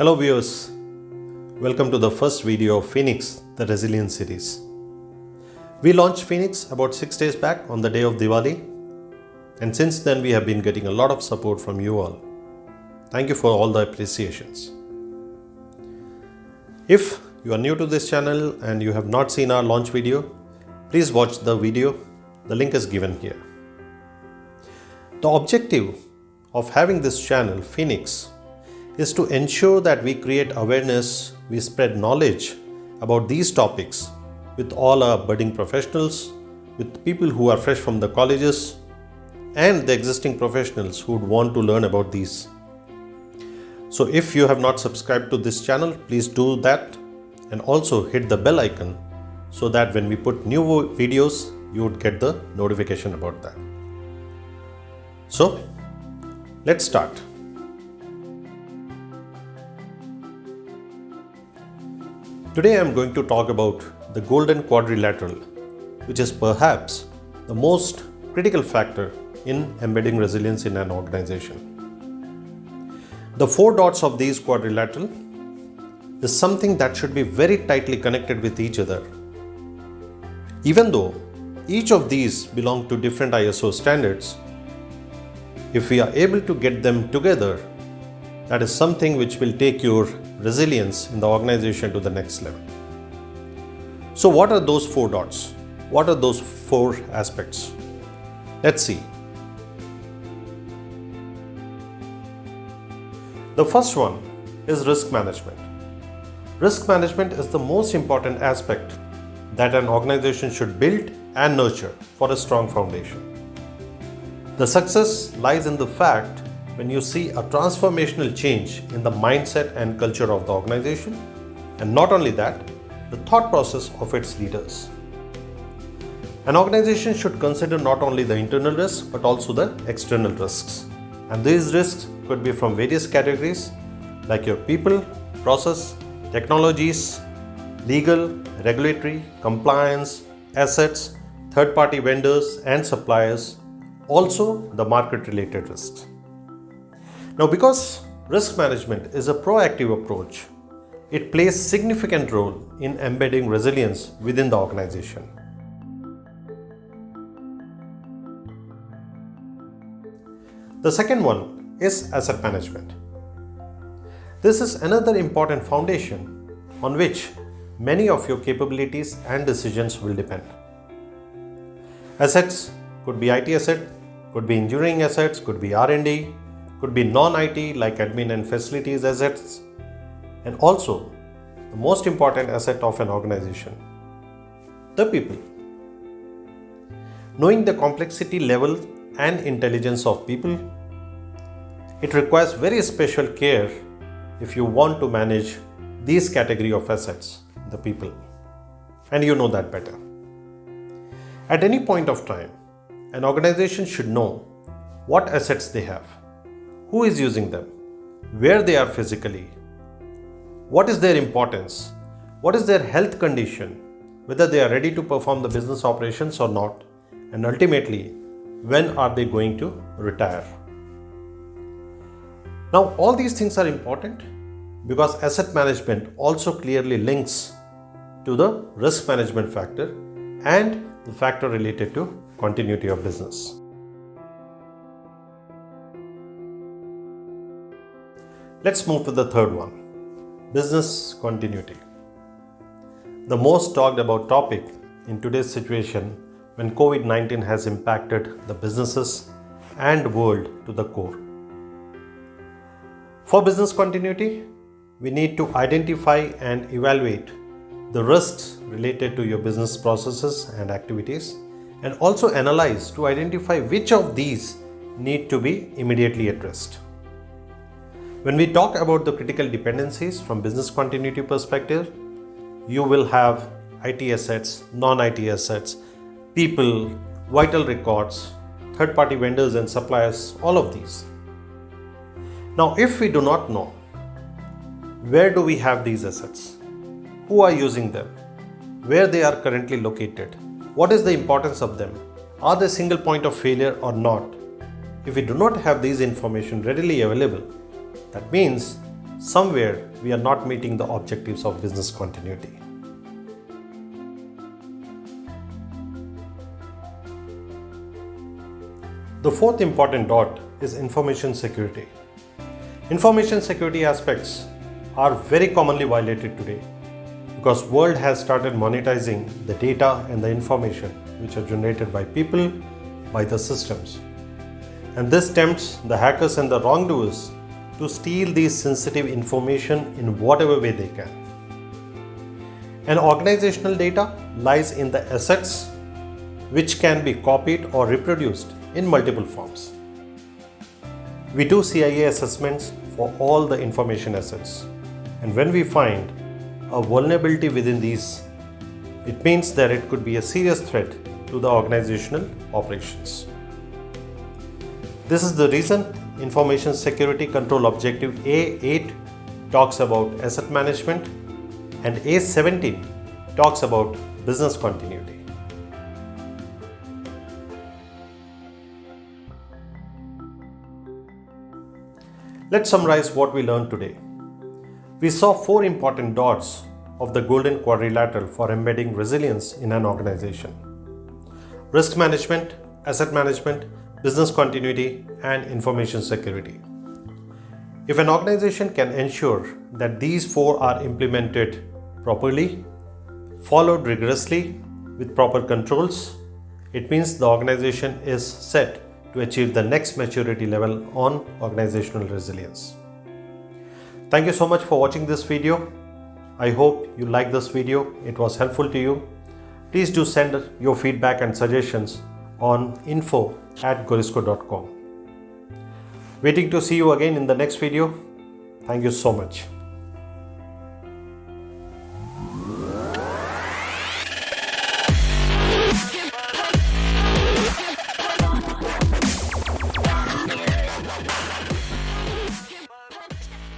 Hello viewers, welcome to the first video of Phoenix, the Resilience series. We launched Phoenix about 6 days back on the day of Diwali, and since then we have been getting a lot of support from you all. Thank you for all the appreciations. If you are new to this channel and you have not seen our launch video, please watch the video. The link is given here. The objective of having this channel, Phoenix, is to ensure that we create awareness, we spread knowledge about these topics with all our budding professionals, with people who are fresh from the colleges, and the existing professionals who would want to learn about these. So if you have not subscribed to this channel, please do that and also hit the bell icon so that when we put new videos, you would get the notification about that. So let's start. Today I am going to talk about the golden quadrilateral, which is perhaps the most critical factor in embedding resilience in an organization. The 4 dots of these quadrilateral is something that should be very tightly connected with each other. Even though each of these belong to different ISO standards, if we are able to get them together, that is something which will take your resilience in the organization to the next level. So what are those 4 dots? What are those 4 aspects? Let's see. The first one is risk management. Risk management is the most important aspect that an organization should build and nurture for a strong foundation. The success lies in the fact when you see a transformational change in the mindset and culture of the organization, and not only that, the thought process of its leaders. An organization should consider not only the internal risks but also the external risks. And these risks could be from various categories like your people, process, technologies, legal, regulatory, compliance, assets, third-party vendors and suppliers, also the market-related risks. Now, because risk management is a proactive approach, it plays a significant role in embedding resilience within the organization. The second one is asset management. This is another important foundation on which many of your capabilities and decisions will depend. Assets could be IT asset, could be engineering assets, could be R&D, could be non-IT like admin and facilities assets, and also the most important asset of an organization, the people. Knowing the complexity level and intelligence of people, it requires very special care if you want to manage these category of assets, the people, and you know that better. At any point of time, an organization should know what assets they have, who is using them, where they are physically, what is their importance, what is their health condition, whether they are ready to perform the business operations or not, and ultimately, when are they going to retire. Now, all these things are important because asset management also clearly links to the risk management factor and the factor related to continuity of business. Let's move to the third one, business continuity. The most talked about topic in today's situation when COVID-19 has impacted the businesses and world to the core. For business continuity, we need to identify and evaluate the risks related to your business processes and activities, and also analyze to identify which of these need to be immediately addressed. When we talk about the critical dependencies from business continuity perspective, you will have IT assets, non-IT assets, people, vital records, third-party vendors and suppliers, all of these. Now, if we do not know where do we have these assets, who are using them, where they are currently located, what is the importance of them, are they single point of failure or not? If we do not have these information readily available, that means somewhere we are not meeting the objectives of business continuity. The fourth important dot is information security. Information security aspects are very commonly violated today because world has started monetizing the data and the information which are generated by people, by the systems. And this tempts the hackers and the wrongdoers to steal these sensitive information in whatever way they can. And organizational data lies in the assets which can be copied or reproduced in multiple forms. We do CIA assessments for all the information assets, and when we find a vulnerability within these, it means that it could be a serious threat to the organizational operations. This is the reason Information Security Control Objective A8 talks about asset management and A17 talks about business continuity. Let's summarize what we learned today. We saw 4 important dots of the golden quadrilateral for embedding resilience in an organization: risk management, asset management, business continuity, and information security. If an organization can ensure that these 4 are implemented properly, followed rigorously with proper controls, it means the organization is set to achieve the next maturity level on organizational resilience. Thank you so much for watching this video. I hope you liked this video. It was helpful to you. Please do send your feedback and suggestions on info@gorisco.com. Waiting to see you again in the next video. Thank you so much.